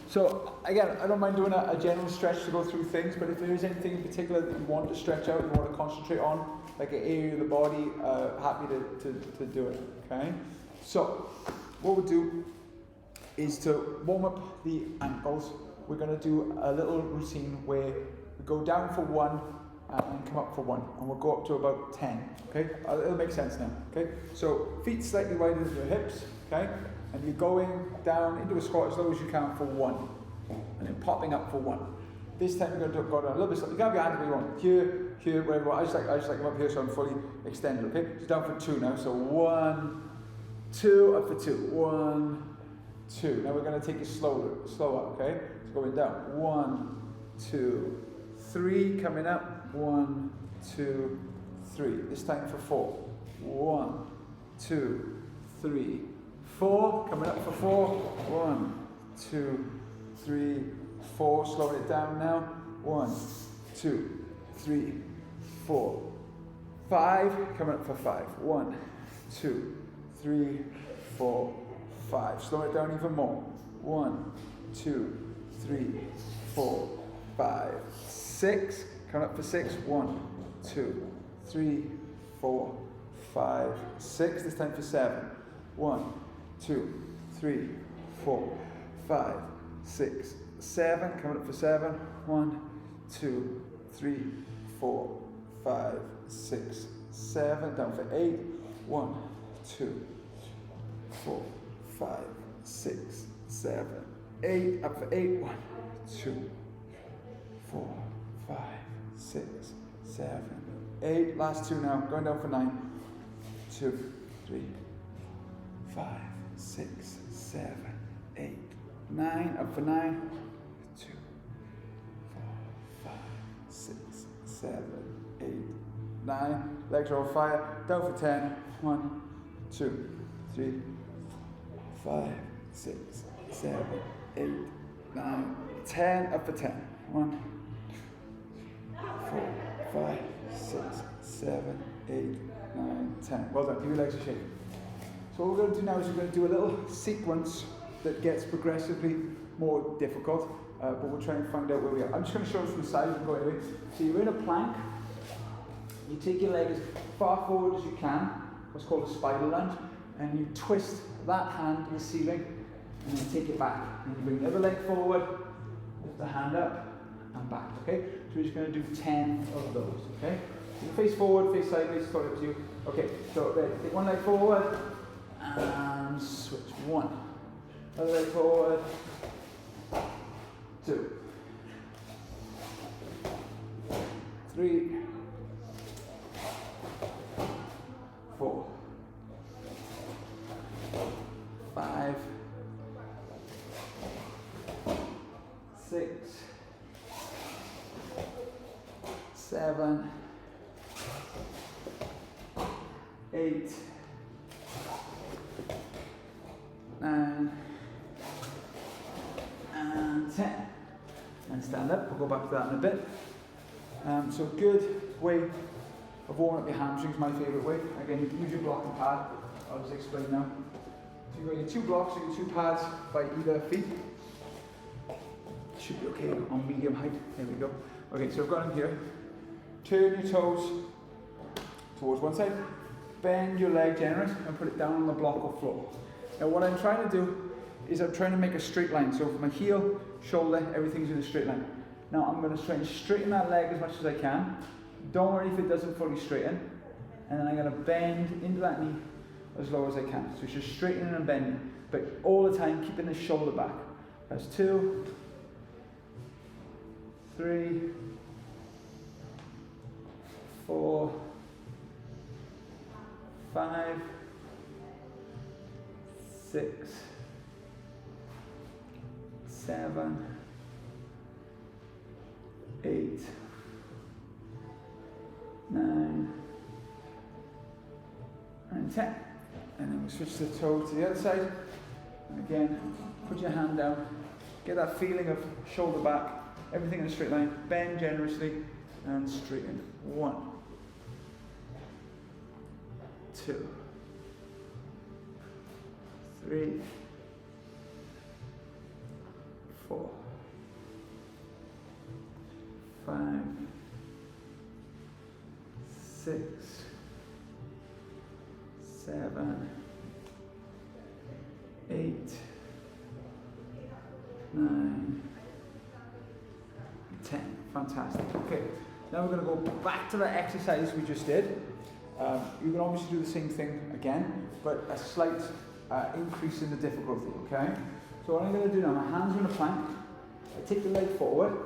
So again, I don't mind doing a general stretch to go through things, but if there is anything in particular that you want to stretch out, you want to concentrate on, like an area of the body, happy to do it, okay? So what we'll do is to warm up the ankles. We're going to do a little routine where we go down for 1 and come up for 1, and we'll go up to about 10, okay? It'll make sense now, okay? So feet slightly wider than your hips, okay? And you're going down into a squat as low as you can for 1, and then popping up for 1. This time you're going to go down a little bit slow. You can have your hands where you want, here, wherever. I just like them up here so I'm fully extended, okay? So down for 2 now, so 1, 2, up for 2, 1, 2. Now we're going to take it slower, okay? So going down, 1, 2, 3, coming up, 1, 2, 3. This time for 4, 1, 2, 3, 4, coming up for 4, 1, 2, 3, 4, slowing it down now, 1, 2, 3, 4, 5, coming up for 5, 1, 2, 3, 4, 5, slowing it down even more, 1, 2, 3, 4, 5, 6, coming up for 6, 1, 2, 3, 4, 5, 6, this time for 7, 1, 2, 3, 4, 5, 6, 7, coming up for 7, 1, 2, 3, 4, 5, 6, 7, down for 8, 1, 2, 4, 5, 6, 7, 8, up for 8, 1, 2, 4, 5, 6, 7, 8, last 2 now, going down for 9, 2, 3, 5, 6, 7, 8, 9, up for 9, 2, 4, 5, 6, 7, 8, 9, legs are on fire, down for 10, 1, 2, 3, 5, 6, 7, 8, 9, 10, up for 10, 1, 4, 5, 6, 7, 8, 9, 10. Well done, give your legs a shake. So what we're going to do now is we're going to do a little sequence that gets progressively more difficult, but we'll try and find out where we are. I'm just going to show you from the side and go anyway. So you're in a plank, you take your leg as far forward as you can, what's called a spider lunge, and you twist that hand to the ceiling, and then take it back. And you bring the other leg forward, lift the hand up, and back, okay? So we're just going to do 10 of those, okay? So you face forward, face sideways, it's totally up to you. Okay, so ready, take one leg forward, and switch, 1. Other leg forward, 2, 3, 4, 5, 6, 7, 8, 9, and 10. And stand up, we'll go back to that in a bit. So a good way of warming up your hamstrings, my favourite way. Again, you can use your blocking pad, I'll just explain now. So you've got your 2 blocks or your 2 pads by either feet. Should be okay on medium height, there we go. Okay, so I've got them here. Turn your toes towards one side, bend your leg generous and put it down on the block or floor. Now what I'm trying to do is I'm trying to make a straight line. So from my heel, shoulder, everything's in a straight line. Now I'm going to try and straighten that leg as much as I can. Don't worry if it doesn't fully straighten. And then I'm going to bend into that knee as low as I can. So it's just straightening and bending, but all the time keeping the shoulder back. That's 2, 3, 4, 5, 6, 7, 8, 9, and 10. And then we switch the toe to the other side. And again, put your hand down. Get that feeling of shoulder back, everything in a straight line. Bend generously and straighten. 1, 2, 3, 4, 5, 6, 7, 8, 9, 10. Fantastic. Okay, now we're going to go back to the exercise we just did. You can obviously do the same thing again, but a slight increase in the difficulty, okay? So what I'm going to do now, my hands are in a plank, I take the leg forward,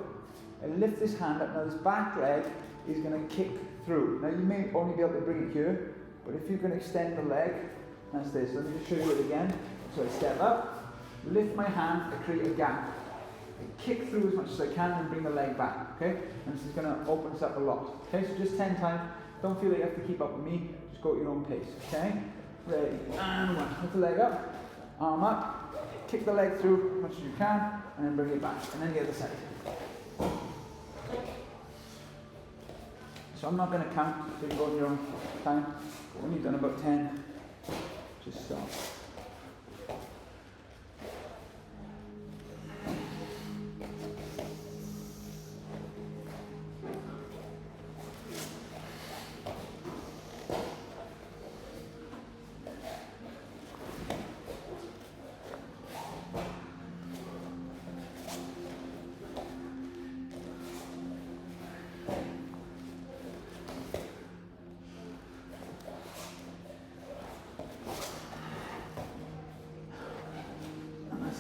I lift this hand up, now this back leg is going to kick through. Now you may only be able to bring it here, but if you can extend the leg, that's this. Let me just show you it again. So I step up, lift my hand, I create a gap. I kick through as much as I can and bring the leg back, okay? And this is going to open us up a lot. Okay, so just 10 times. Don't feel like you have to keep up with me, just go at your own pace, okay? Ready, and one. Lift the leg up, arm up, kick the leg through as much as you can, and then bring it back. And then the other side. So I'm not going to count, so you can go on your own time. When you've done about 10, just stop.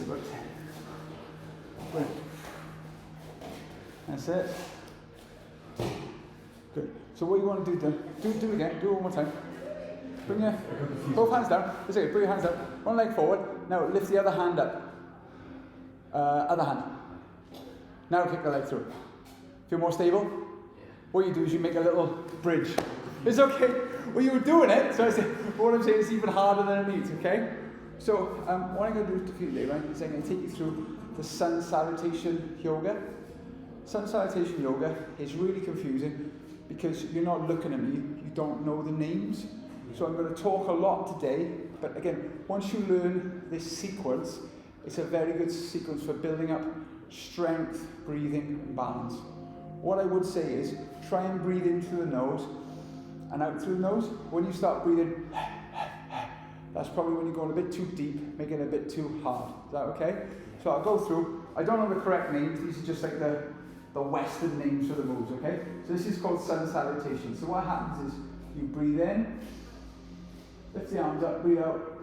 About 10. Brilliant. That's it. Good. So what you want to do then, do it again, do it one more time. Bring your both hands down. That's it, bring your hands down. One leg forward. Now lift the other hand up. Other hand. Now kick the leg through. Feel more stable? What you do is you make a little bridge. It's okay. Well, you were doing it, so I said, what I'm saying is even harder than it needs, okay? So, what I'm going to do for you today, right, is I'm going to take you through the Sun Salutation Yoga. Sun Salutation Yoga is really confusing because you're not looking at me, you don't know the names. So I'm going to talk a lot today, but again, once you learn this sequence, it's a very good sequence for building up strength, breathing, and balance. What I would say is, try and breathe in through the nose and out through the nose. When you start breathing, that's probably when you're going a bit too deep, making it a bit too hard. Is that okay? So I'll go through. I don't know the correct names. These are just like the Western names for the moves, okay? So this is called Sun Salutation. So what happens is you breathe in, lift the arms up, breathe out.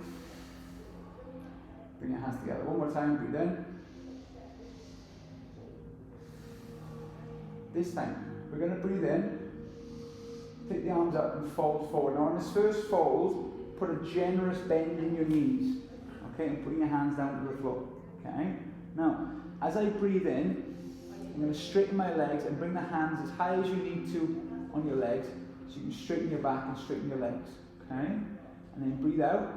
Bring your hands together. One more time, breathe in. This time, we're going to breathe in, take the arms up and fold forward. Now on this first fold, put a generous bend in your knees, okay, and putting your hands down to the floor, okay? Now, as I breathe in, I'm going to straighten my legs and bring the hands as high as you need to on your legs, so you can straighten your back and straighten your legs, okay? And then breathe out,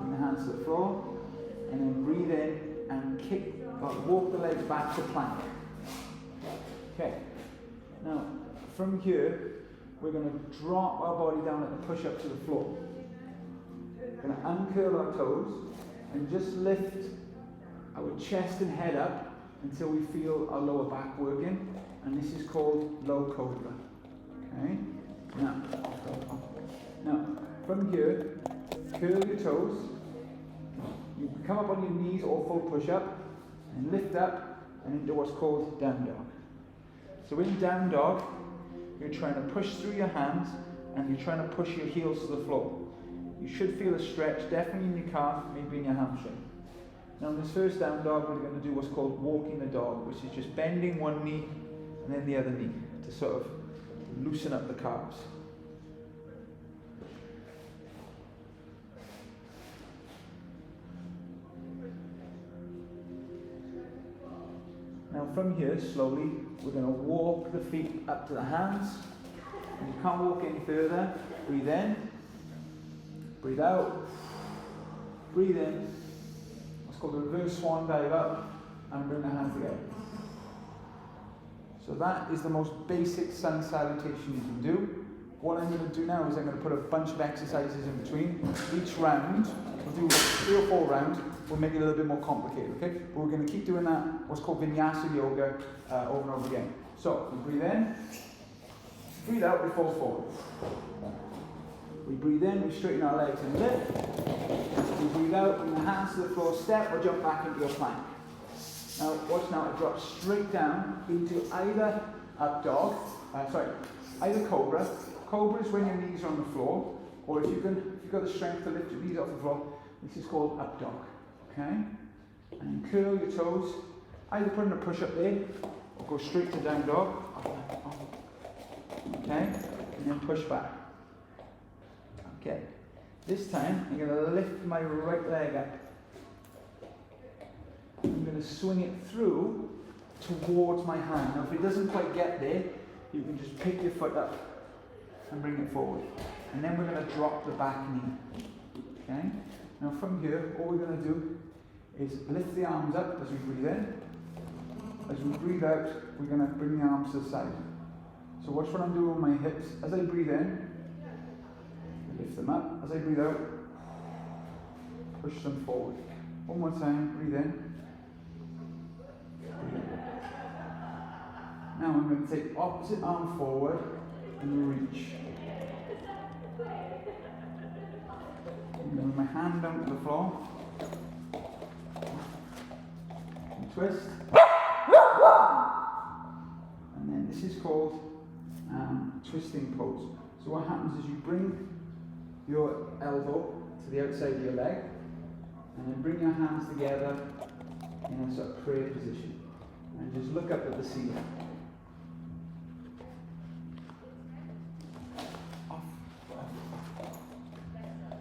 bring the hands to the floor, and then breathe in and walk the legs back to plank. Okay, now from here, we're going to drop our body down and push up to the floor. We're going to uncurl our toes and just lift our chest and head up until we feel our lower back working, and this is called low cobra. Okay, now from here, curl your toes. You can come up on your knees or full push up and lift up and into what's called down dog. So in down dog, you're trying to push through your hands and you're trying to push your heels to the floor. You should feel a stretch, definitely in your calf, maybe in your hamstring. Now in this first down dog, we're going to do what's called walking the dog, which is just bending one knee and then the other knee to sort of loosen up the calves. Now from here, slowly, we're going to walk the feet up to the hands. And you can't walk any further. Breathe in. Breathe out. Breathe in. What's called a reverse swan dive up. And bring the hands together. So that is the most basic sun salutation you can do. What I'm going to do now is I'm going to put a bunch of exercises in between. Each round, we'll do 3 or 4 rounds. we'll make it a little bit more complicated, okay? But we're going to keep doing that, what's called vinyasa yoga, over and over again. So, we breathe in, breathe out, we fall forward. We breathe in, we straighten our legs and lift. We breathe out, bring the hands to the floor, step or jump back into your plank. Now, watch now, I drop straight down into either up dog, either cobra. Cobra is when your knees are on the floor, or if you've got the strength to lift your knees off the floor, this is called up dog, okay? And you curl your toes, either put in a push up there, or go straight to down dog, okay? And then push back. Okay, this time I'm going to lift my right leg up. I'm going to swing it through towards my hand. Now if it doesn't quite get there, you can just pick your foot up and bring it forward. And then we're going to drop the back knee. Okay? Now from here, all we're going to do is lift the arms up as we breathe in. As we breathe out, we're going to bring the arms to the side. So watch what I'm doing with my hips. As I breathe in, lift them up. As I breathe out, push them forward. One more time, breathe in. Now I'm going to take opposite arm forward and reach. I'm going to bring my hand down to the floor. And twist. And then this is called twisting pose. So what happens is you bring your elbow to the outside of your leg and then bring your hands together in a sort of prayer position. And just look up at the ceiling.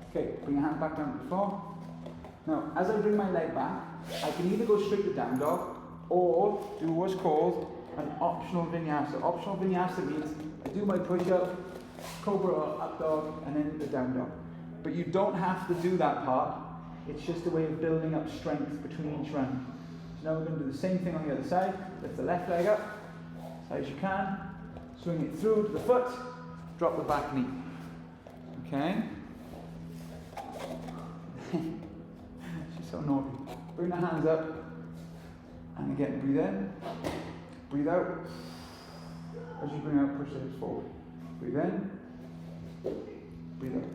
Okay, bring your hand back down to the floor. Now, as I bring my leg back, I can either go straight to down dog or do what's called an optional vinyasa. Optional vinyasa means I do my push-up, cobra or up dog, and then the down dog. But you don't have to do that part. It's just a way of building up strength between each round. So now we're going to do the same thing on the other side. Lift the left leg up, as high as you can. Swing it through to the foot. Drop the back knee. Okay? She's so naughty. Bring the hands up. And again, breathe in. Breathe out. As you bring out, push the hips forward. Breathe in. Breathe out.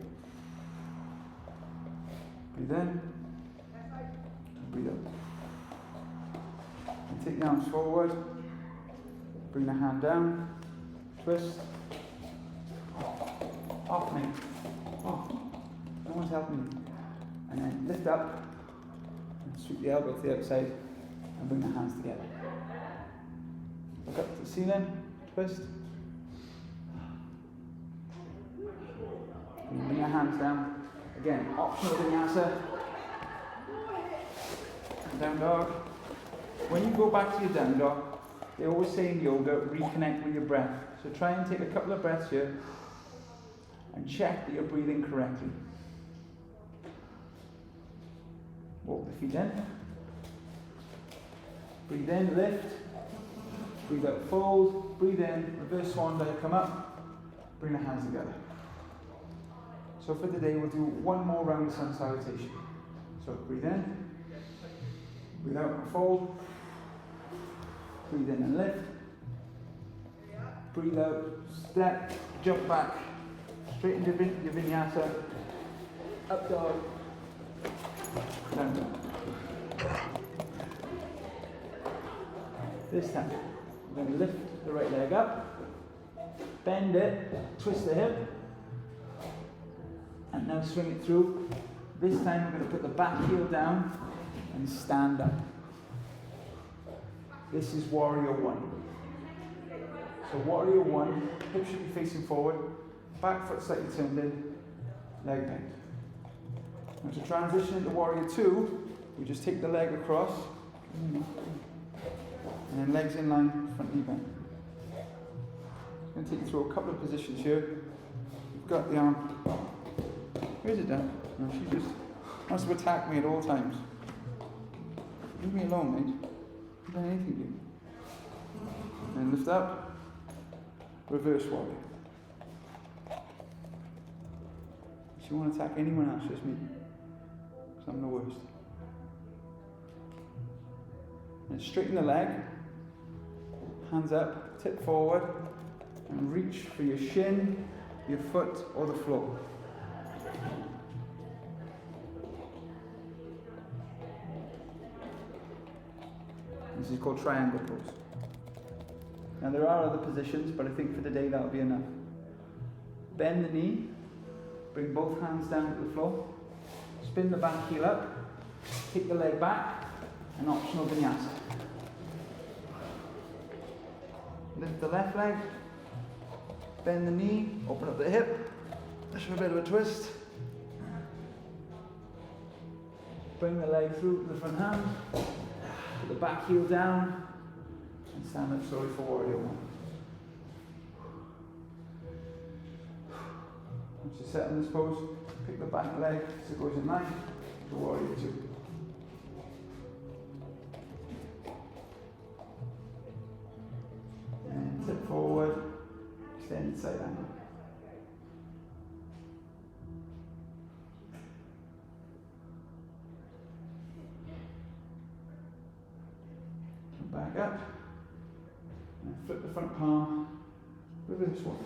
Breathe in. And breathe out. And take the arms forward. Bring the hand down. Twist. Off me. Off. No one's helping me. And then lift up. And sweep the elbow to the outside. And bring the hands together. Look up to the ceiling. Twist. And bring your hands down. Again, optional vinyasa. Down dog. When you go back to your down dog, they always say in yoga, reconnect with your breath. So try and take a couple of breaths here and check that you're breathing correctly. Walk the feet in. Breathe in, lift. Breathe out, fold. Breathe in, reverse swan dive, come up. Bring the hands together. So for today, we'll do one more round of sun salutation. So breathe in. Breathe out and fold. Breathe in and lift. Breathe out, step, jump back. Straight into your vinyasa. Up dog. Down dog. This time, we're going to lift the right leg up. Bend it, twist the hip. And now swing it through. This time we're going to put the back heel down and stand up. This is warrior one. So warrior one, hips should be facing forward, back foot slightly turned in, leg bent. Now to transition into warrior two, we just take the leg across, and then legs in line, front knee bent. I'm going to take you through a couple of positions here. You've got the arm. Where's it down? No, she just wants to attack me at all times. Leave me alone, mate. I haven't done anything to you. And lift up. Reverse warrior. If you want to attack anyone else, just me. Because I'm the worst. And straighten the leg. Hands up, tip forward, and reach for your shin, your foot, or the floor. This is called triangle pose. Now there are other positions, but I think for today that'll be enough. Bend the knee, bring both hands down to the floor, spin the back heel up, kick the leg back, and optional vinyasa. Lift the left leg, bend the knee, open up the hip, just for a bit of a twist. Bring the leg through to the front hand, put the back heel down, and stand up slowly for warrior one. Once you're set in this pose, pick the back leg so it goes in line to warrior two. And tip forward, extend side angle. Come back up, and flip the front palm, reverse one.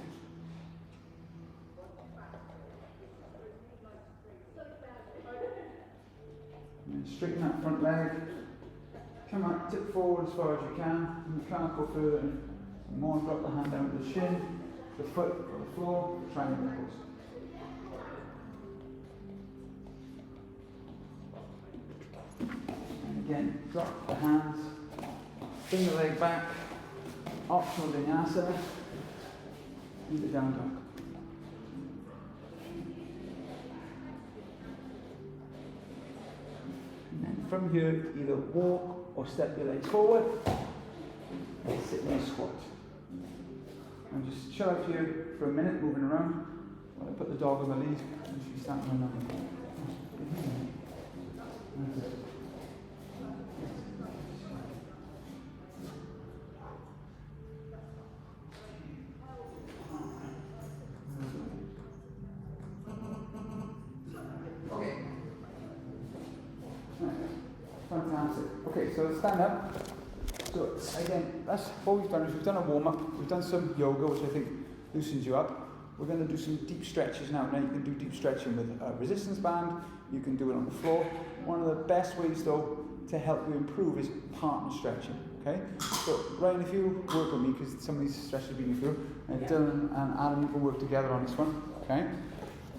And straighten that front leg. Come out, tip forward as far as you can. And you can't go further more. Drop the hand down to the shin, the foot or the floor, triangle pose. And again, drop the hands, bring the leg back, optional vinyasa, and the down dog. And then from here, either walk or step your legs forward and sit in a squat. And just chill out here for a minute, moving around, while I put the dog on the lead and she's standing on nothing. That's it. Fantastic. Okay, so stand up. So again, that's what we've done is we've done a warm-up, we've done some yoga, which I think loosens you up. We're going to do some deep stretches now. Now you can do deep stretching with a resistance band, you can do it on the floor. One of the best ways though to help you improve is partner stretching. Okay? So Ryan, if you work with me, because some of these stretches have been through, and Dylan and Adam, you can work together on this one. Okay?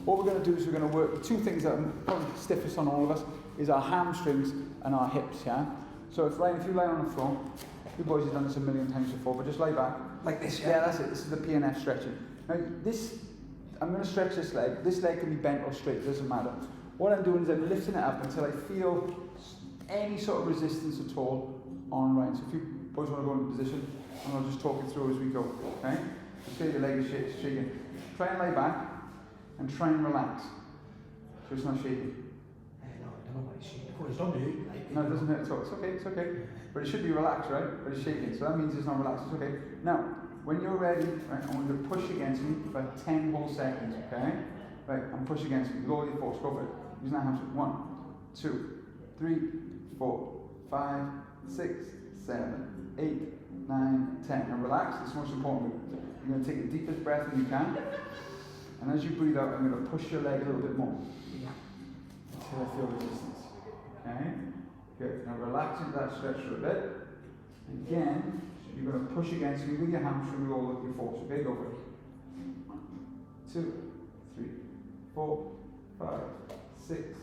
What we're going to do is we're going to work two things that are probably stiffest on all of us, is our hamstrings and our hips, yeah? So if Ryan, if you lie on the floor, you boys have done this a million times before, but just lie back. Like this, yeah? Yeah, that's it. This is the PNF stretching. Now this, I'm going to stretch this leg. This leg can be bent or straight, it doesn't matter. What I'm doing is I'm lifting it up until I feel any sort of resistance at all on Ryan. So if you boys want to go into position, and I'll just talk it through as we go, okay? Just feel your leg is shaking. Try and lie back, and try and relax. So it's not shaking. No, I don't know why it's shaking. Of course, don't do it. No, it doesn't hurt at all. It's okay, it's okay. But it should be relaxed, right? But it's shaking, so that means it's not relaxed. It's okay. Now, when you're ready, right, I want you to push against me for 10 whole seconds, okay? Right, and push against me. Lower your force, go for it. Using that hamstring. 1, 2, 3, 4, 5, 6, 7, 8, 9, 10. And relax, it's the most important. You're going to take the deepest breath that you can. And as you breathe out, I'm going to push your leg a little bit more. Until I feel resistance. Okay? Good. Now relax into that stretch for a bit. Again, you're going to push against me with your hamstring with all of your force. Okay, go for it. 1, 2, 3, 4, 5, 6,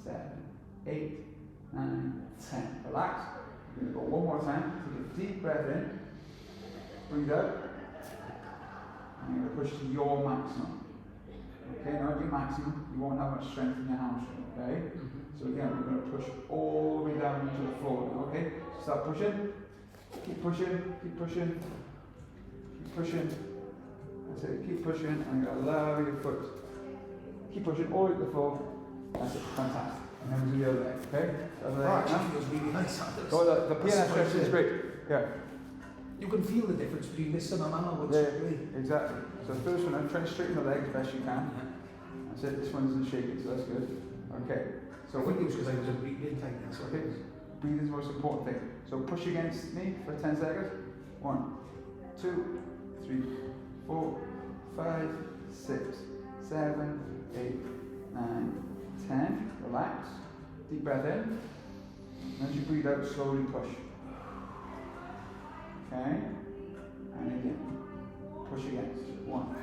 7, 8, 9, 10. Relax. We're going to go one more time. Take a deep breath in. Breathe out. And you're going to push to your maximum. Okay, not your maximum. You won't have much strength in your hamstring. Okay? So again, we're going to push all the way down into the floor. Okay? So start pushing. Keep pushing. Keep pushing. Keep pushing. That's it. Keep pushing. And you're going to allow your foot. Keep pushing all the way to the floor. That's it. Fantastic. And then we'll do the other leg. Okay? The other leg. Actually feels really nice. Oh, the PNF stretch is great. Yeah. You can feel the difference between this and a man or Exactly. So the first one, I'm trying to straighten the leg as best you can. That's it. This one isn't shaking, so that's good. Okay. So I wouldn't use because I was a big in time. Okay. Breathing is the most important thing. So push against me for 10 seconds. 1, 2, 3, 4, 5, 6, 7, 8, 9, 10. Relax. Deep breath in. And as you breathe out, slowly push. Okay? And again. Push against. 1,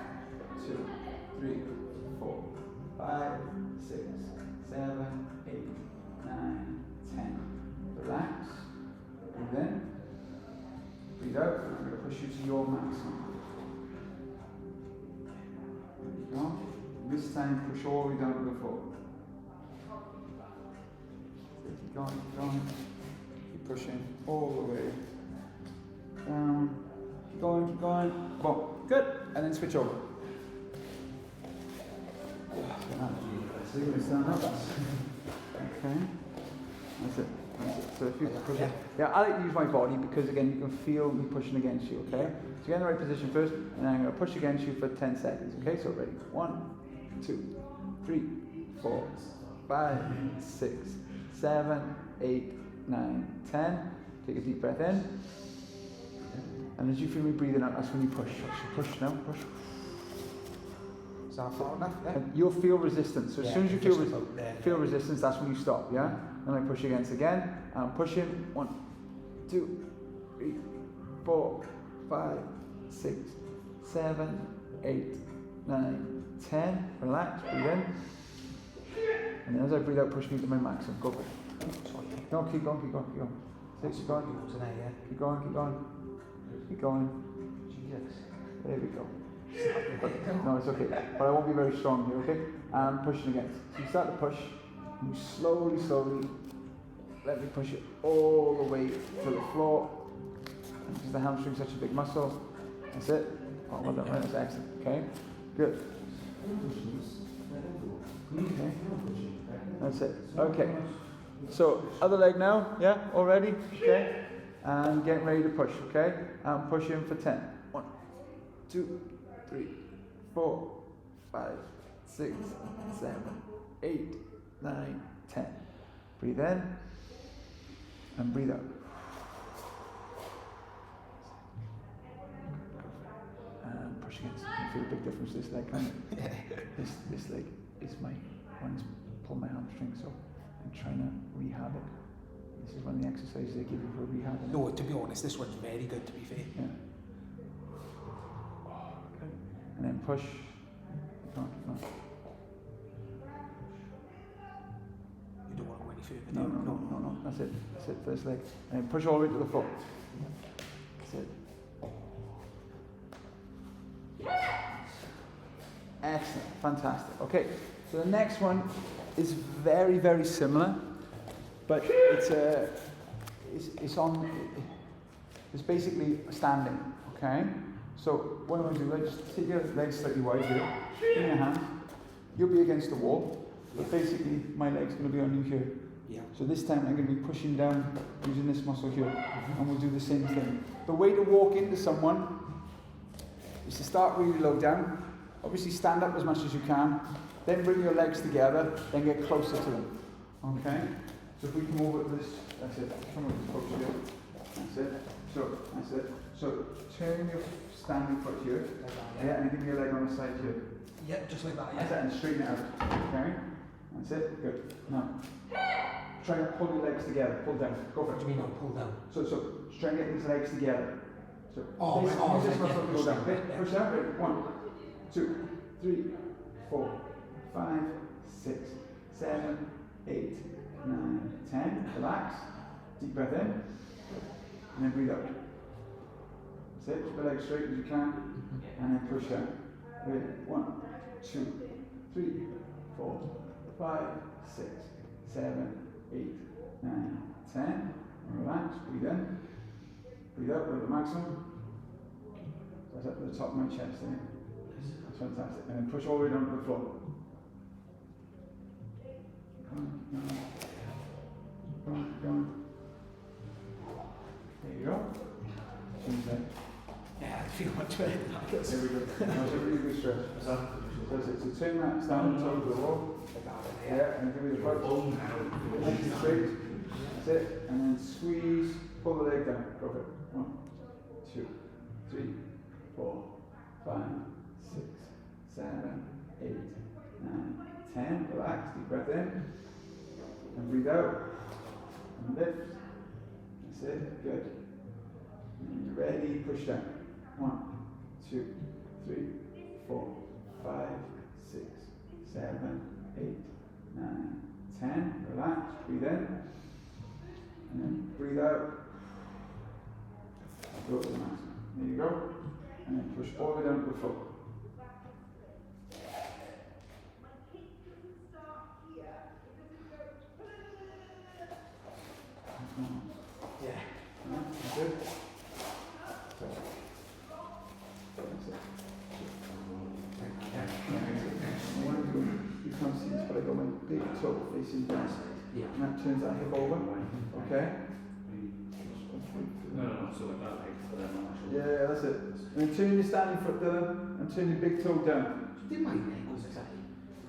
2, 3, 4, 5, 6, 7, 8, 9, 10. Relax. Breathe in. Breathe out. And I'm going to push you to your maximum. There you go. This time, push all the way down to the floor. Keep going, keep going. Keep pushing all the way down. Keep going, keep going. Boom. Good. And then switch over. So you're going to stand up. Okay. That's it. That's it. So if you push it. Yeah, I like to use my body because again you can feel me pushing against you, okay? So get in the right position first, and then I'm going to push against you for 10 seconds, okay? So ready? 1, 2, 3, 4, 5, 6, 7, 8, 9, 10. Take a deep breath in. And as you feel me breathing out, that's when you push. So push now, push. Is that far enough? Yeah. And you'll feel resistance. So as soon as you feel, just about there. feel resistance, that's when you stop, yeah? And I push against again. I'm pushing. 1, 2, 3, 4, 5, 6, 7, 8, 9, 10. Relax, breathe in. And then as I breathe out, push me to my maximum. Go for it. Sorry. No, keep going, keep going, keep going. Keep going. Keep going, keep going. Keep going. Jesus. There we go. No, it's okay. But I won't be very strong here, okay? I'm pushing against. So you start to push, and you slowly, slowly let me push it all the way to the floor. Because the hamstring's such a big muscle. That's it. Oh, well done, right? That's excellent. Okay? Good. Okay. That's it. Okay. So, other leg now. Yeah? All ready? Okay? And getting ready to push, okay? And push in for 10. 1, 2, 3, 4, 5, 6, 7, 8, 9, 10. Breathe in and breathe out. And push against. You feel a big difference this leg, can't you? This leg is my one's pulled my hamstring, so I'm trying to rehab it. This is one of the exercises they give you for rehab. No, to be honest, this one's very good, to be fair. Yeah. Okay. And then push. Keep on, keep on. You don't want to go any further. No. That's it. That's it. First leg. And then push all the way to the floor. That's it. Excellent. Fantastic. Okay. So the next one is very, very similar, but it's basically standing. Okay. So what I'm going to do is just take your legs slightly wide here, in your hand. You'll be against the wall, but basically my leg's going to be on you here. Yeah. So this time I'm going to be pushing down using this muscle here, and we'll do the same thing. The way to walk into someone is to start really low down. Obviously stand up as much as you can, then bring your legs together, then get closer to them. Okay? So if we come over to this, that's it. Come over closer here. That's it. So, that's it. So turn your standing foot here. Yeah, and give me your leg on the side here. Yeah, just like that, yeah. That's it, and straighten it out. Okay? That's it. Good. Now, try and pull your legs together. Pull down. Go for What it. do you mean not pull down? So try and get these legs together. So Oh, this, oh, use this yeah, muscle to push go down. down, Okay? yeah. Push down. Ready? 1, 2, 3, 4, 5, 6, 7, 8, 9, 10. Relax. Deep breath in. And then breathe out. That's it. Keep the legs straight as you can. And then push down. Ready? 1, 2, 3, 4, 5, 6, 7, 8, 9, 10. And relax. Breathe in. Breathe out with the maximum. That's up to the top of my chest. Eh? That's fantastic. And then push all the way down to the floor. Keep going. There you go. Change that. Yeah, I feel much better. There we go. That's a really good stretch. That's it. So turn that stand on top of the wall. Yeah, and give me the punch. Nice and straight. That's it. And then squeeze, pull the leg down. Go for it. 1, 2, 3, 4, 5, 6, 7, 8, 9, 10. Relax, deep breath in. And breathe out. And lift. That's it. Good. And you're ready. Push down. 1, 2, 3, 4, 5, 6, 7, 8, 9, 10. Relax. Breathe in. And then breathe out. Go to the mat. There you go. And then push all the way down to the floor. Yeah. That's good. That's it. I want to do, you can't see this, but I got my big toe facing down. Yeah. And that turns that hip over. Okay? No, so like that, like, for them, actually. Yeah, that's it. And then turn your standing foot down and turn your big toe down. Did my ankles exactly?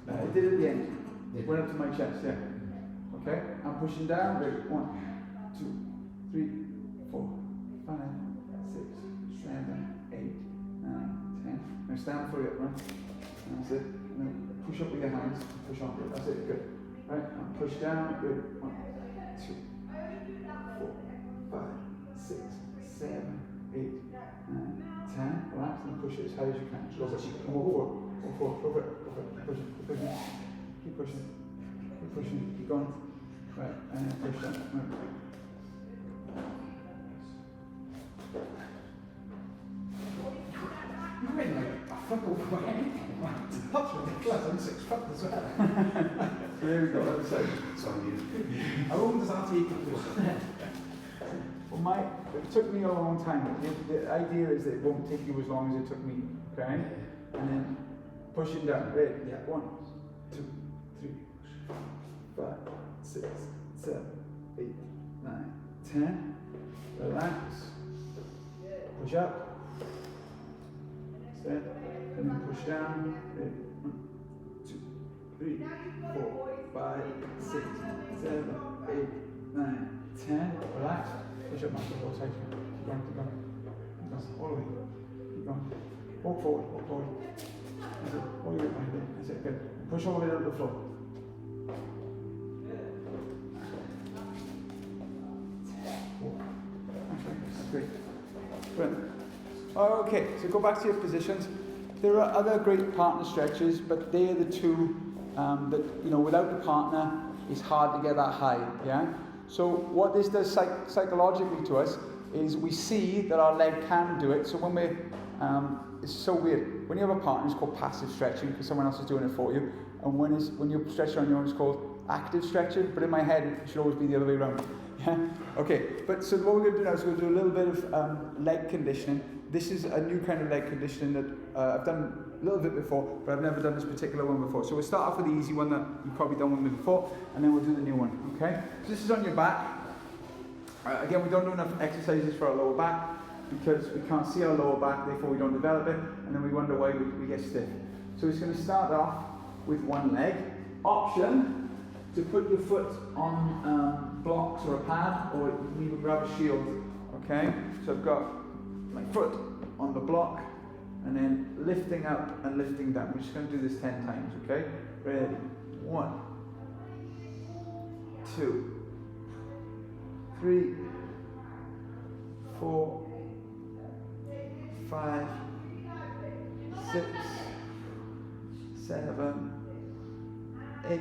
I did at the end. It went up to my chest, yeah. Okay? I'm pushing down. Ready? 1, 2, 3, 4, 5, 6, 7, 8, 9, 10. Now stand fully up, right? And that's it. And then push up with your hands. Push on. That's it. Good. Right? And push down. Good. 1, 2, 4, 5, 6, 7, 8, 9, 10. Relax and push it as high as you can. Go for it. Go for it. Go for it. Go for it. Push it. Keep pushing. Keep pushing. Keep pushing. Keep going. Right. And then push down. Right. You went like a foot over my head. That's ridiculous. I'm 6 foot as well. There we go. That's it. Sorry. How long does that take you? Well, it took me a long time. The idea is that it won't take you as long as it took me. Okay? And then pushing down. Ready? Yeah. 1, 2, 3, 5, 6, 7, 8, 9, 10. Relax. Push up. Stand. And then push down. Ready? 1, 2, 3, 4, 5, 6, 7, 8, 9, 10. Relax. Push up, muscle, both sides. Keep going, keep going. Keep going. All the way. Keep going. Walk forward, walk forward. That's it. All the way behind it. That's it. Good. Push all the way down to the floor. That's great. Brilliant. Okay, so go back to your positions. There are other great partner stretches, but they are the two that, you know, without the partner, it's hard to get that high, yeah? So what this does psychologically to us is we see that our leg can do it. So when we're, it's so weird. When you have a partner, it's called passive stretching because someone else is doing it for you. And when you're stretching on your own, it's called active stretching. But in my head, it should always be the other way around. Yeah? Okay, but so what we're going to do now is we're going to do a little bit of leg conditioning. This is a new kind of leg conditioning that I've done a little bit before, but I've never done this particular one before. So we'll start off with the easy one that you've probably done with me before, and then we'll do the new one, okay? So this is on your back. Again, we don't do enough exercises for our lower back because we can't see our lower back, therefore we don't develop it, and then we wonder why we get stiff. So it's going to start off with one leg. Option to put your foot on blocks or a pad, or you can even grab a shield, okay? So I've got my foot on the block, and then lifting up and lifting down. We're just going to do this 10 times, okay? Ready? 1, 2, 3, 4, 5, 6, 7, 8,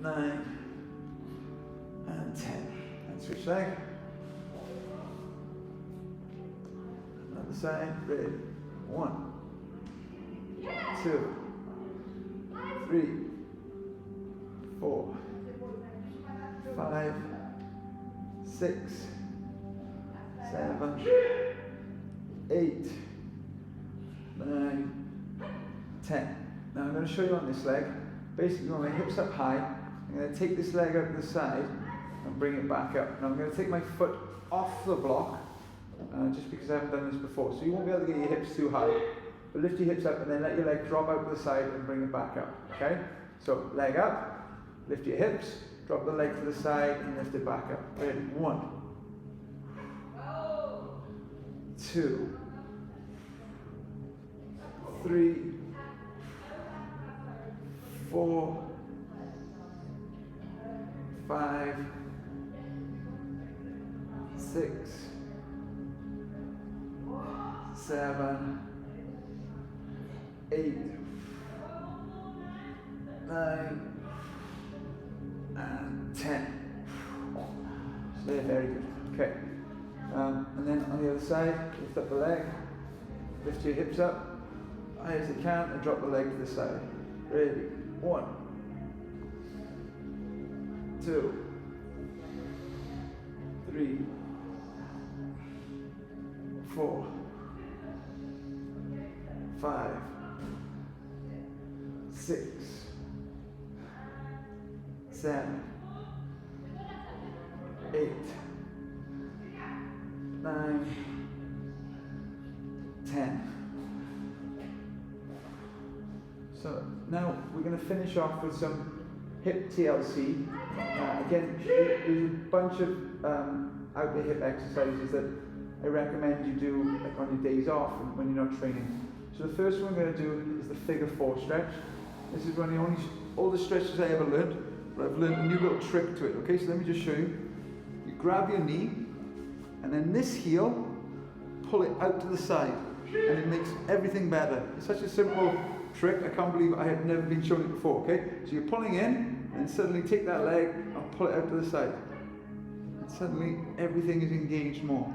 9, and 10. And switch leg. Other side. Ready? 1, 2, 3, 4, 5, 6, 7, 8, 9, 10. Now I'm going to show you on this leg. Basically, when my hips up high, I'm going to take this leg out to the side and bring it back up. Now I'm going to take my foot off the block, just because I haven't done this before. So you won't be able to get your hips too high. But lift your hips up and then let your leg drop out to the side and bring it back up. Okay? So leg up, lift your hips, Drop the leg to the side and lift it back up. Ready? 1, 2, 3, 4, 5, 6, 7, 8, 9, and 10. So they're very good. Okay. And then on the other side, lift up the leg, lift your hips up, high as you can, and drop the leg to the side. Ready? 1, 2, 3, 4, 5, 6, 7, 8, 9, 10. So now we're going to finish off with some hip TLC. Again, there's a bunch of out there hip exercises that I recommend you do like on your days off and when you're not training. So the first one I'm going to do is the figure 4 stretch. This is one of all the stretches I ever learned, but I've learned a new little trick to it. Okay, so let me just show you. You grab your knee, and then this heel, pull it out to the side, and it makes everything better. It's such a simple trick, I can't believe I have never been shown it before, okay? So you're pulling in, and then suddenly take that leg and pull it out to the side. And suddenly, everything is engaged more.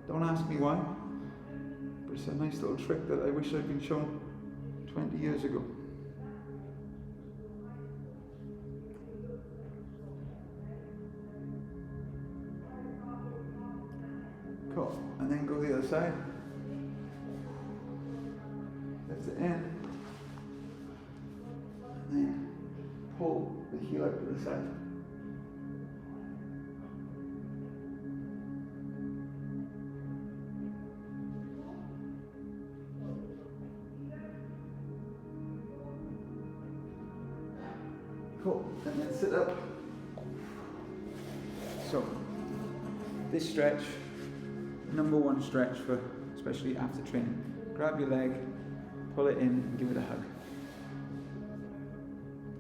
Don't ask me why, but it's a nice little trick that I wish I'd been shown 20 years ago. Cool, and then go the other side. Lift it in, and then pull the heel out to the side. Cool, and then sit up. So, this stretch, number one stretch for especially after training. Grab your leg, pull it in and give it a hug.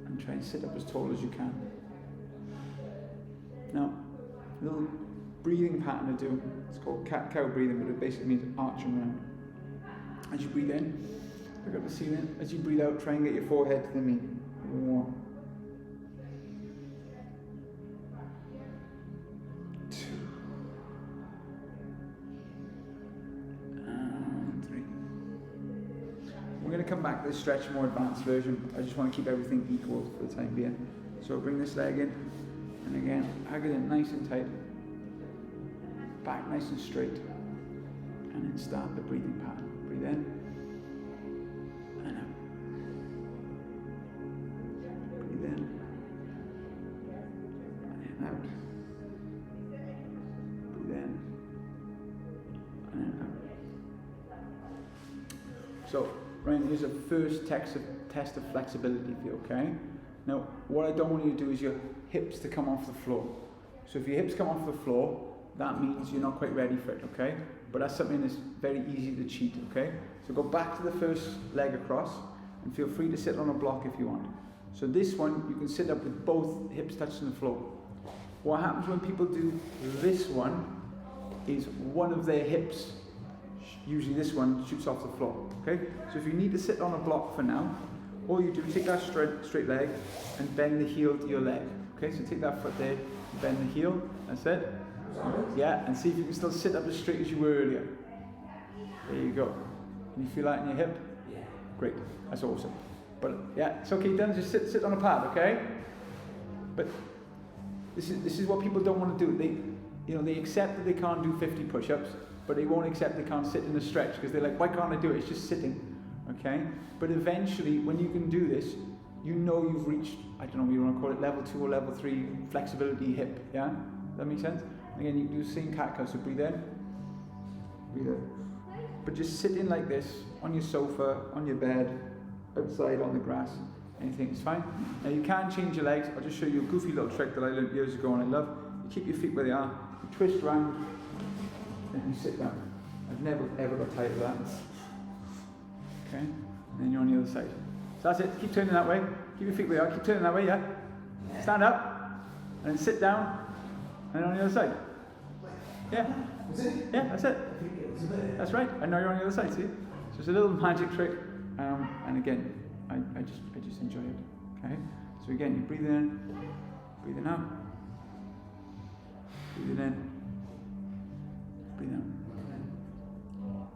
And try and sit up as tall as you can. Now, a little breathing pattern to do. It's called cat-cow breathing, but it basically means arching around. As you breathe in, look at the ceiling. As you breathe out, try and get your forehead to the knee. 1, 2, and 3. We're going to come back to this stretch, more advanced version. I just want to keep everything equal for the time being. So bring this leg in, and again, hug it in nice and tight. Back nice and straight. And then start the breathing pattern. Breathe in. And out. Breathe in. And out. Breathe in. And out. So, Ryan, here's a first test of flexibility for you, okay? Now, what I don't want you to do is your hips to come off the floor. So if your hips come off the floor, that means you're not quite ready for it, okay? But that's something that's very easy to cheat, okay? So go back to the first leg across and feel free to sit on a block if you want. So this one, you can sit up with both hips touching the floor. What happens when people do this one is one of their hips, usually this one, shoots off the floor, okay? So if you need to sit on a block for now, all you do is take that straight leg and bend the heel to your leg, okay? So take that foot there, bend the heel, that's it. Yeah, and see if you can still sit up as straight as you were earlier. There you go. Can you feel that in your hip? Yeah. Great, that's awesome. But yeah, it's okay then, just sit on a pad, okay? But this is what people don't want to do. They accept that they can't do 50 push-ups, but they won't accept they can't sit in a stretch because they're like, why can't I do it? It's just sitting, okay? But eventually, when you can do this, you know you've reached, I don't know what you want to call it, level 2 or level 3 flexibility hip, yeah? Does that make sense? Again, you can do the same cat-cow, so breathe in, breathe out. But just sitting like this, on your sofa, on your bed, outside on the grass, anything is fine. Now you can change your legs. I'll just show you a goofy little trick that I learned years ago and I love. You keep your feet where they are, you twist around, and you sit down. I've never ever got tired of that. Okay, and then you're on the other side. So that's it, keep turning that way, keep your feet where they are, keep turning that way, yeah? Stand up, and then sit down, and on the other side. Yeah, yeah, that's it. That's right, and now you're on the other side, see? So it's a little magic trick, and again, I just enjoy it, okay? So again, you breathe in, breathing out, breathing in, breathe out.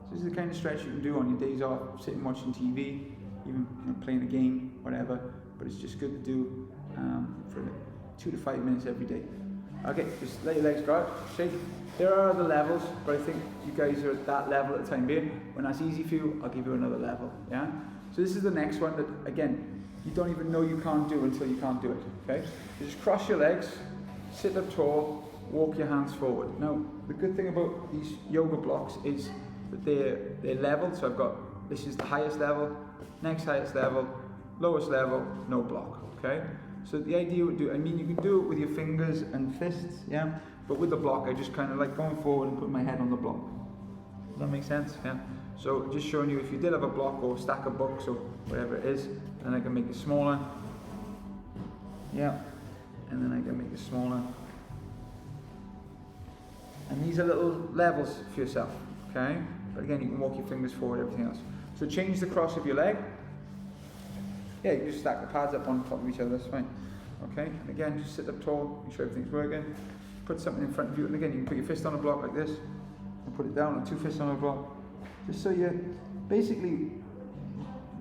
So this is the kind of stretch you can do on your days off, sitting watching TV, even playing a game, whatever, but it's just good to do for 2 to 5 minutes every day. Okay, just let your legs go out, shake. There are other levels, but I think you guys are at that level at the time being. When that's easy for you, I'll give you another level, yeah? So this is the next one that, again, you don't even know you can't do until you can't do it, okay? So just cross your legs, sit up tall, walk your hands forward. Now, the good thing about these yoga blocks is that they're level, so I've got, this is the highest level, next highest level, lowest level, no block, okay? So the idea would do, I mean, you can do it with your fingers and fists, yeah? But with the block, I just kind of like going forward and put my head on the block. Does that make sense? Yeah? So just showing you if you did have a block or a stack of books or whatever it is, then I can make it smaller. Yeah. And then I can make it smaller. And these are little levels for yourself, okay? But again, you can walk your fingers forward, everything else. So change the cross of your leg. Yeah, you can just stack the pads up on top of each other, that's fine. Okay, and again, just sit up tall, make sure everything's working. Put something in front of you, and again, you can put your fist on a block like this, and put it down, and 2 fists on a block. Just so you're, basically,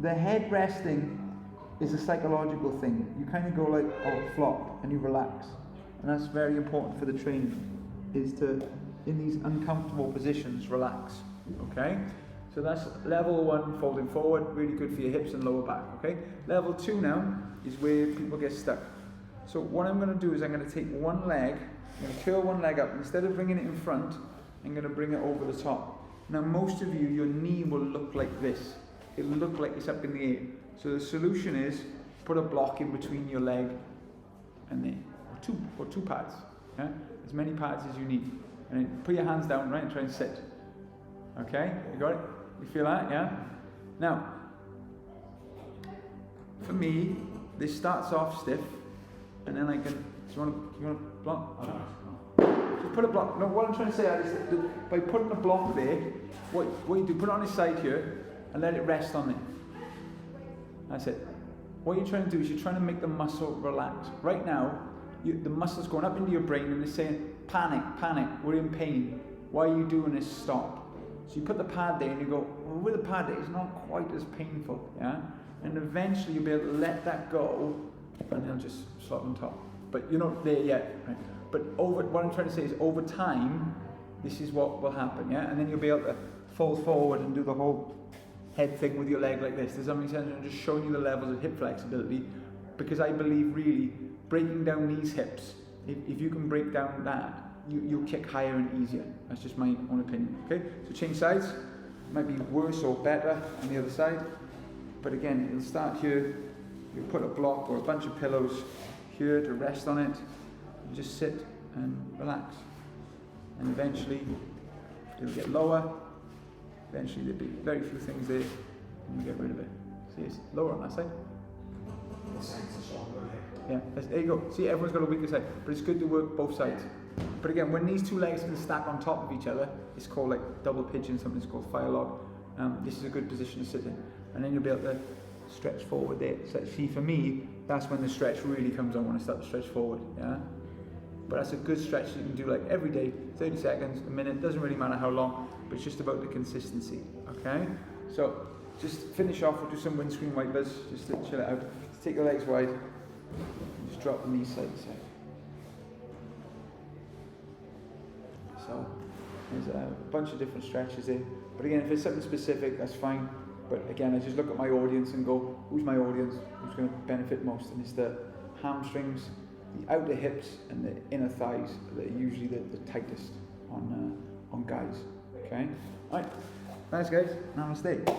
the head resting is a psychological thing. You kind of go like, oh, flop, and you relax. And that's very important for the training, is to, in these uncomfortable positions, relax, okay? So that's level 1, folding forward, really good for your hips and lower back, okay? Level 2 now is where people get stuck. So what I'm gonna do is I'm gonna take one leg, I'm going to curl one leg up. Instead of bringing it in front, I'm going to bring it over the top. Now most of you, your knee will look like this. It'll look like it's up in the air. So the solution is put a block in between your leg and there. Or two pads. Yeah? As many pads as you need. And then put your hands down, right, and try and sit. Okay? You got it? You feel that? Yeah? Now, for me, this starts off stiff, and then I can, do you want to block? Oh. Just put a block. No, what I'm trying to say is that by putting a block there, what you do, put it on his side here, and let it rest on there. That's it. What you're trying to do is you're trying to make the muscle relax. Right now, the muscle's going up into your brain and it's saying, panic, panic, we're in pain. Why are you doing this? Stop. So you put the pad there and you go, well, with the pad there, it's not quite as painful, yeah? And eventually you'll be able to let that go and it'll just slot on top. But you're not there yet, right? But what I'm trying to say is over time, this is what will happen, yeah? And then you'll be able to fold forward and do the whole head thing with your leg like this. Does that make sense? I'm just showing you the levels of hip flexibility because I believe really breaking down these hips, if you can break down that, you'll kick higher and easier. That's just my own opinion, okay? So change sides. It might be worse or better on the other side. But again, it'll start here. You put a block or a bunch of pillows here to rest on it. You just sit and relax. And eventually, it'll get lower. Eventually, there'll be very few things there, and you get rid of it. See, it's lower on that side. Yeah, there you go. See, everyone's got a weaker side, but it's good to work both sides. But again, when these two legs can stack on top of each other, it's called like double pigeon, something's called fire log. This is a good position to sit in. And then you'll be able to stretch forward there. So see, for me, that's when the stretch really comes on, when I start to stretch forward, yeah? But that's a good stretch you can do like every day, 30 seconds, a minute, doesn't really matter how long, but it's just about the consistency, okay? So, just finish off, we'll do some windscreen wipers, just to chill it out. Just take your legs wide, just drop the knees side to side. So, there's a bunch of different stretches there. But again, if it's something specific, that's fine. But again, I just look at my audience and go, who's my audience? Who's going to benefit most? And it's the hamstrings, the outer hips, and the inner thighs that are usually the tightest on guys. Okay? Alright. Thanks, guys. Namaste.